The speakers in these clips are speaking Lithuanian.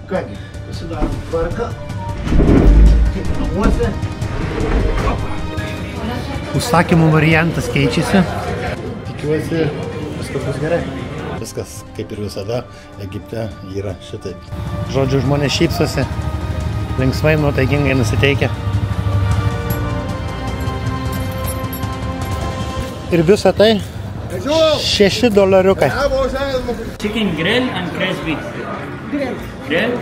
Kągi, pasidarom tvarką. Kaip namuose. Užsakymų variantas keičiasi. Tikiuosi, viskas bus gerai. Viskas, kaip ir visada, Egipte yra šitaip. Žodžiu, žmonės šypsosi, linksmai, nuotaikingai nusiteikia. Ir visą tai $6. Chicken grill and fresh beef. Grill. Grill?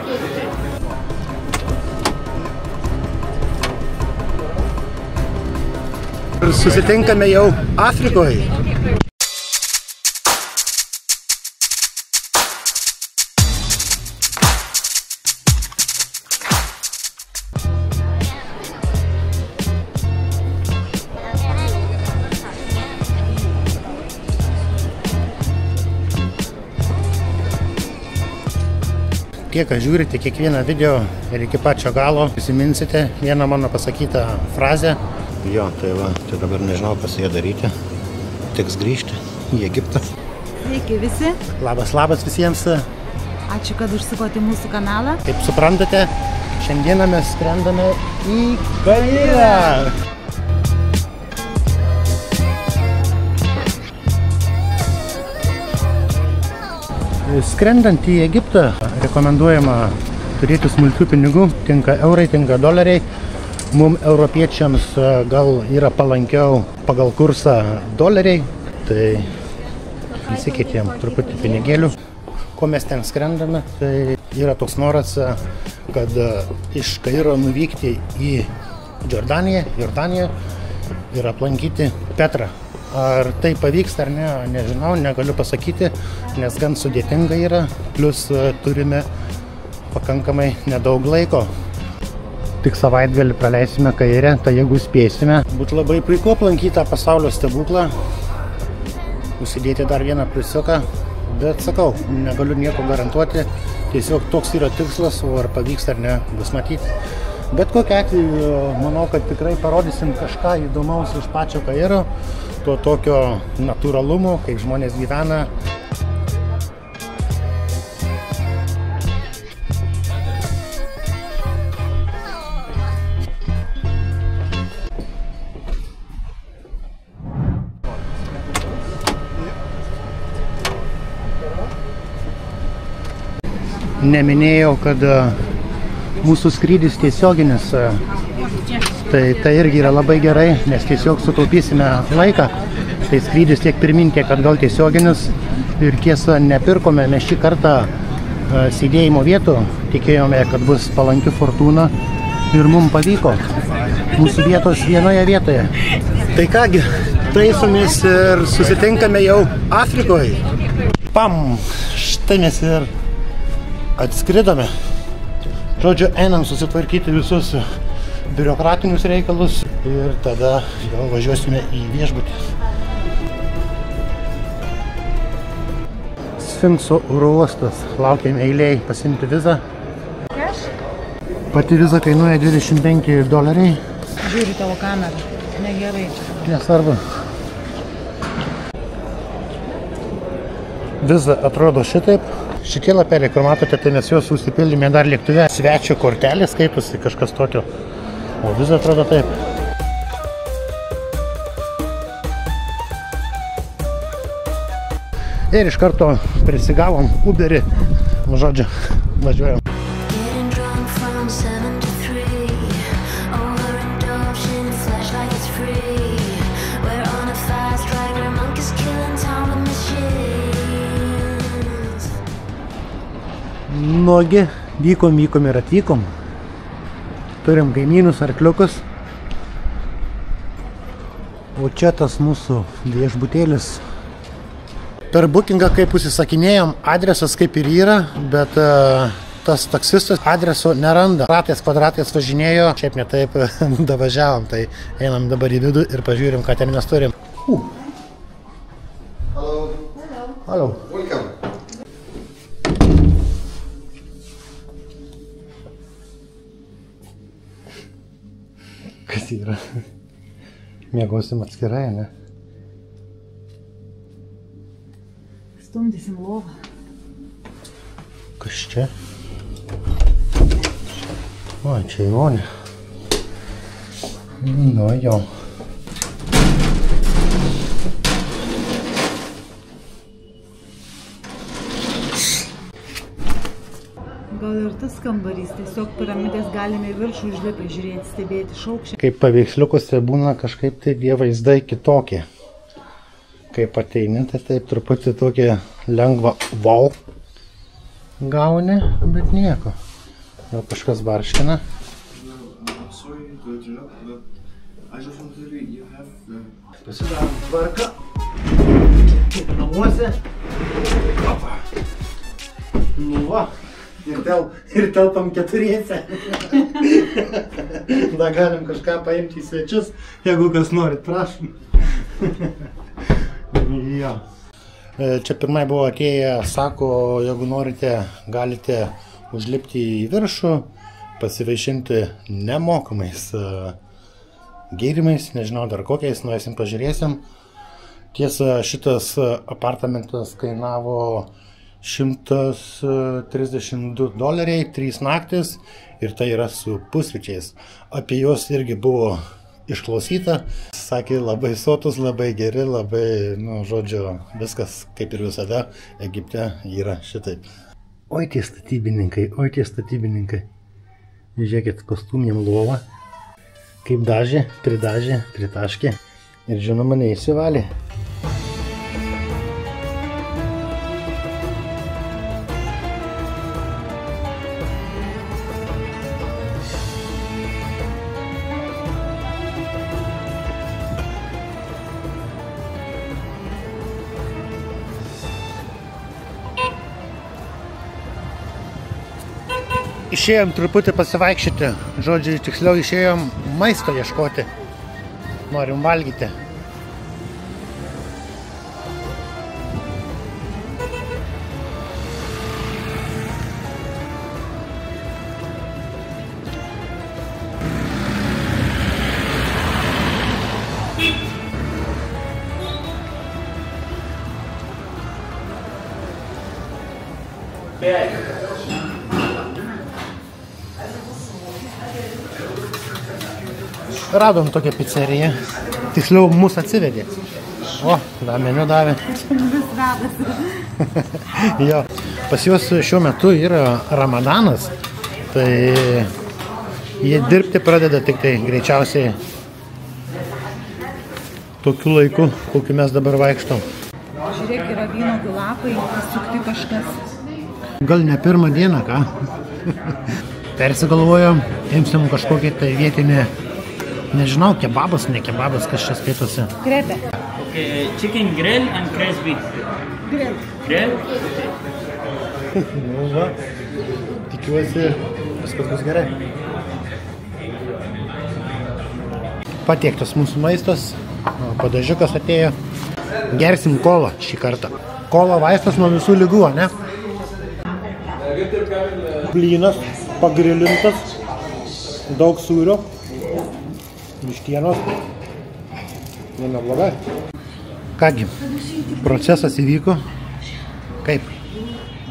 Ir susitinkame jau Afrikoje. Tie, kas žiūrite kiekvieną video ir iki pačio galo, prisiminsite vieną mano pasakytą frazę. Jo, tai va, tai dabar nežinau, kas jie daryti. Teks grįžti į Egiptą. Sveiki visi. Labas, labas visiems. Ačiū, kad užsukote į mūsų kanalą. Kaip suprantate, šiandieną mes skrendame į Kairą. Skrendant į Egiptą rekomenduojama turėti smulkių pinigų, tinka eurai, tinka doleriai. Mums europiečiams gal yra palankiau pagal kursą doleriai, tai įsikeitėm truputį pinigėlių. Ko mes ten skrendame, tai yra toks noras, kad iš Kairo nuvykti į Jordaniją ir aplankyti Petrą. Ar tai pavyks ar ne, nežinau, negaliu pasakyti, nes gan sudėtinga yra, plus turime pakankamai nedaug laiko. Tik savaitgalį praleisime Kaire, tai jeigu spėsime, būtų labai puiku aplankyti tą pasaulio stebuklą, užsidėti dar vieną pliusiuką, bet sakau, negaliu nieko garantuoti, tiesiog toks yra tikslas, o ar pavyks ar ne, bus matyti. Bet kokiu atveju, manau, kad tikrai parodysim kažką įdomaus iš pačio Kairo, to tokio natūralumo, kaip žmonės gyvena. Neminėjau, kad mūsų skrydis tiesioginis, tai irgi yra labai gerai, nes tiesiog sutaupysime laiką. Tai skrydis tiek pirmin, tiek atgal tiesioginis. Ir tiesa, nepirkome mes šį kartą sėdėjimo vietų, tikėjome, kad bus palanki fortūna ir mums pavyko. Mūsų vietos vienoje vietoje. Tai kągi, taisomės ir susitinkame jau Afrikoje. Pam! Štai mes ir atskridome. Žodžiu, einam susitvarkyti visus biurokratinius reikalus ir tada jau važiuosime į viešbutį. Sfinkso oro uostas. Laukiame eilėj pasiimti vizą. Pati viza kainuoja $25. Žiūri tavo kamerą. Negerai čia. Nesvarbu. Viza atrodo šitaip. Šitie lapeliai, kur matote, tai mes juos užsipildėme dar lėktuve. Svečio kortelė skaitosi, kažkas tokio. O viza atrodo taip. Ir iš karto prisigavom Uberį. Žodžiu, važiuojam. Nuogi, vykom ir atvykom. Turim kaimynus, arkliukus. O čia tas mūsų viešbutėlis. Per bookingą, kaip užsisakinėjom, adresas kaip ir yra, bet tas taksistas adreso neranda. Kvadratais važinėjo, šiaip ne taip davažiavom, tai einam dabar į vidų ir pažiūrim, ką ten mes turim. Hello. Hello. Welcome. Kas yra? Miegosim atskirai, ne? Stumdysim lovą. Kas čia? O, čia įmonė. Nu, jo. Gal ir tas kambarys, tiesiog piramidės galime į viršų užlipę žiūrėti, stebėti šaukščią. Kaip paveiksliukuose būna kažkaip tai tie vaizdai kitokie. Kaip ateini, tai taip truputį tokie lengva wow gauni, bet nieko. Jau kažkas barškina. Pasidarom tvarką. Kaip namuose. Opa. Nu va. Ir telpam keturiese. Da galim kažką paimti į svečius, jeigu kas norit, prašom. Jo. Čia pirmai buvo atėję, sako, jeigu norite, galite užlipti į viršų, pasivaišinti nemokamais gėrimais, nežinau dar kokiais, nueisim pažiūrėsim. Tiesa, šitas apartamentas kainavo $132, 3 naktis ir tai yra su pusryčiais. Apie juos irgi buvo išklausyta. Sakė, labai sotus, labai geri, labai, nu, žodžiu, viskas kaip ir visada Egipte yra šitaip. Oi tie statybininkai, oi tie statybininkai. Žiūrėkit, pastūmėm lovą. Kaip dažė, pritaškė ir žinoma neįsivalė. Išėjom truputį pasivaikščioti, žodžiu, tiksliau išėjom maisto ieškoti. Norim valgyti. Radom tokią pizzeriją. Tiksliau, mus atsivedė. O, da meniu davė. Vis vedasi. Jo, pas juos šiuo metu yra ramadanas, tai jie dirbti pradeda tik tai greičiausiai tokiu laiku, kokiu mes dabar vaikštom. Žiūrėk, yra vynuogių lapai, pasukti kažkas. Gal ne pirmą dieną, ką? Persigalvojom, imsim kažkokį tai vietinį, nežinau, kebabas, ne kebabas, kas čia skaitosi. Krepė. Okay, chicken grill and crushed beef. Grill. Grill? Nu va, tikiuosi, viskas bus gerai. Patiektas mūsų maistas, padažiukas atėjo. Gersim kolą šį kartą. Kola vaistas nuo visų ligų, ne? Blynas, pagrilintas, daug sūrio, vištienos, neblogai. Kągi, procesas įvyko. Kaip?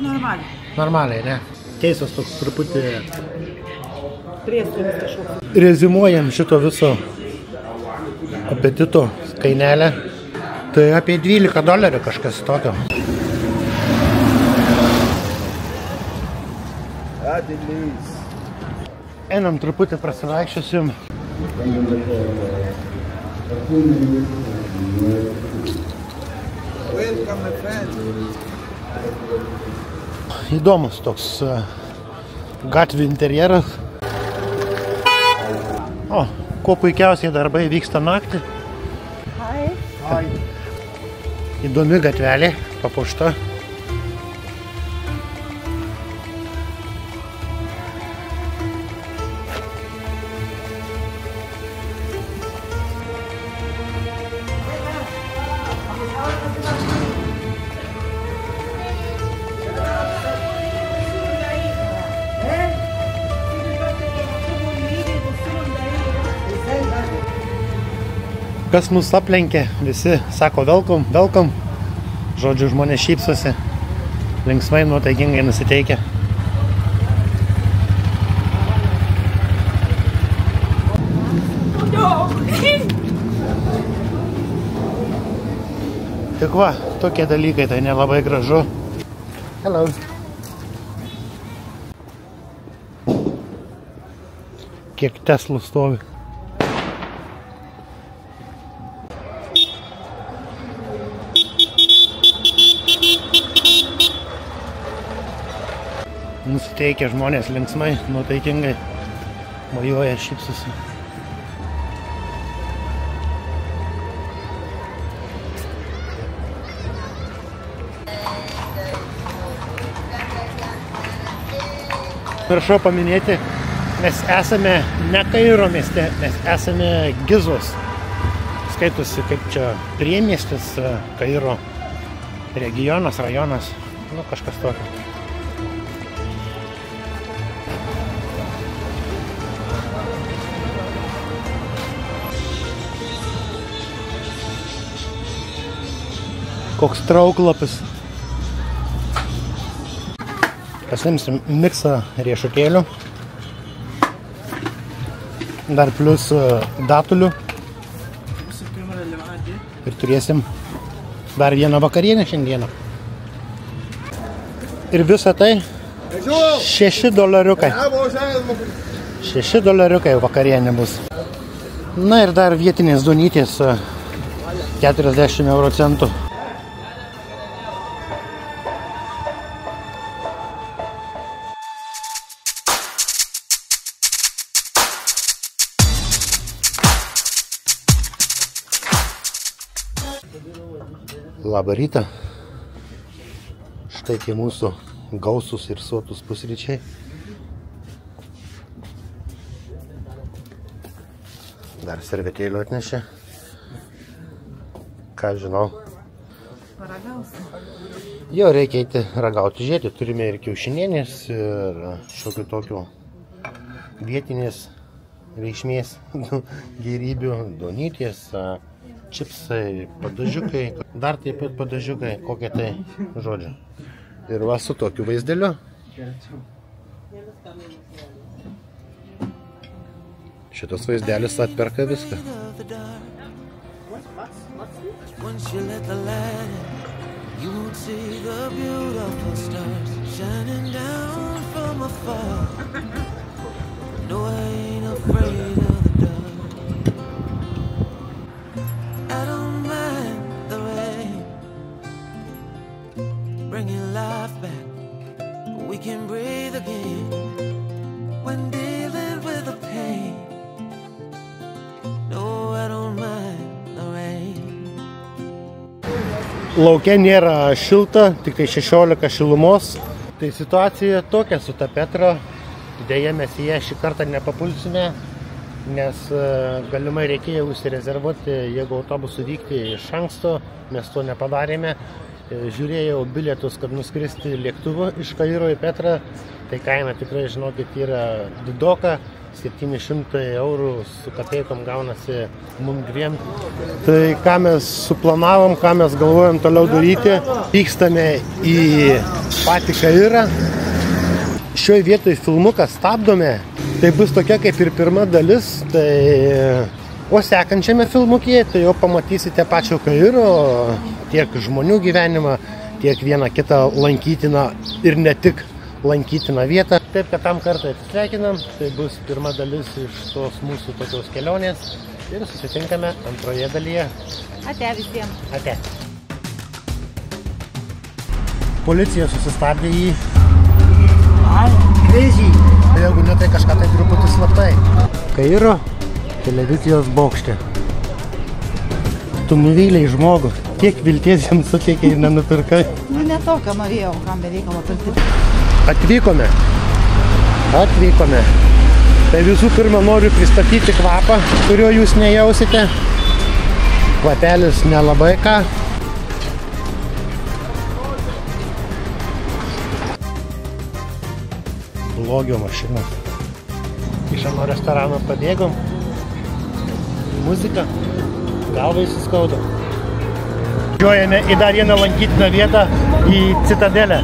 Normaliai. Normaliai, ne? Keistas toks truputį. Prieskonis kažkoks. Rezimuojam šito viso apetito kainelę. Tai apie $12 kažkas tokio. Einam truputį prasivaikščiosim. Įdomus toks gatvių interjeras. O, kuo puikiausiai darbai vyksta naktį. Hai. Įdomi gatvelė, papuošta. Kas mus aplenkė, visi sako welcome, welcome. Žodžiu, žmonės šypsosi, linksmai, nuotaikingai nusiteikia. Tik va, tokie dalykai, tai nelabai gražu. Hello. Kiek Teslų stovi. Nusiteikia žmonės linksmai, nuotaikingai, mojuoja ir šypsosi. Prašau paminėti, mes esame ne Kairo mieste, mes esame Gizos. Skaitusi kaip čia priemiestis, Kairo regionas, rajonas, nu kažkas tokio. Koks trauklapis. Pasimsim miksą riešutėlių. Dar plus datulių. Ir turėsim dar vieną vakarienę šiandieną. Ir visą tai $6. $6 vakarienė bus. Na ir dar vietinės duonytės 40 euro centų. Labą rytą. Štai tie mūsų gausus ir sotus pusryčiai. Dar servetėlių atnešė. Ką žinau. Paragausi. Jo, reikia eiti ragauti. Žiūrėti, turime ir kiaušinienės, ir šiokių tokių vietinės reikšmės gėrybių, duonytės, čipsai, padažiukai, dar taip pat padažiukai, kokie tai žodžiu. Ir va su tokiu vaizdeliu. Šitas vaizdelis atperka viską. Bringing life back, we can breathe again when dealing with the pain. No, I don't mind the rain. Lauke nėra šilta, tik tai 16 šilumos. Tai situacija tokia su ta Petra. Deja, mes į ją šį kartą nepapulsime, nes galimai reikėjo užsirezervuoti, jeigu autobusu vykti iš anksto, mes to nepadarėme. Žiūrėjau bilietus, kad nuskristi lėktuvu iš Kairo į Petrą, tai kaina tikrai, žinokit, yra didoka, 700 eurų su kapeikom gaunasi mum dviem. Tai ką mes suplanavom, ką mes galvojam toliau daryti, vykstame į patį Kairą. Šioje vietoje filmuką stabdome, tai bus tokia kaip ir pirma dalis, o sekančiame filmukėje tai jau pamatysite pačio Kairo, tiek žmonių gyvenimą, tiek vieną kitą lankytiną ir ne tik lankytiną vietą. Taip, kad tam kartą atsisveikinam, tai bus pirma dalis iš tos mūsų tokios kelionės ir susitinkame antroje dalyje. Ate visiems. Ate. Policija susistabdė jį. Crazy. Jeigu ne tai kažką tai truputį slaptai. Kairo televizijos bokšte. Tu nuvylei žmogų. Kiek vilties jam suteikia ir nenupirkai? Nu, ne to, ką norėjau, kam bereikalo pirkti. Atvykome. Tai visų pirma noriu pristatyti kvapą, kurio jūs nejausite. Kvapelis nelabai ką. Blogio mašina. Iš ano restorano pabėgom. Muzika. Galvai suskaudo. Žiūrėjome į dar vieną lankytiną vietą, į Citadelę.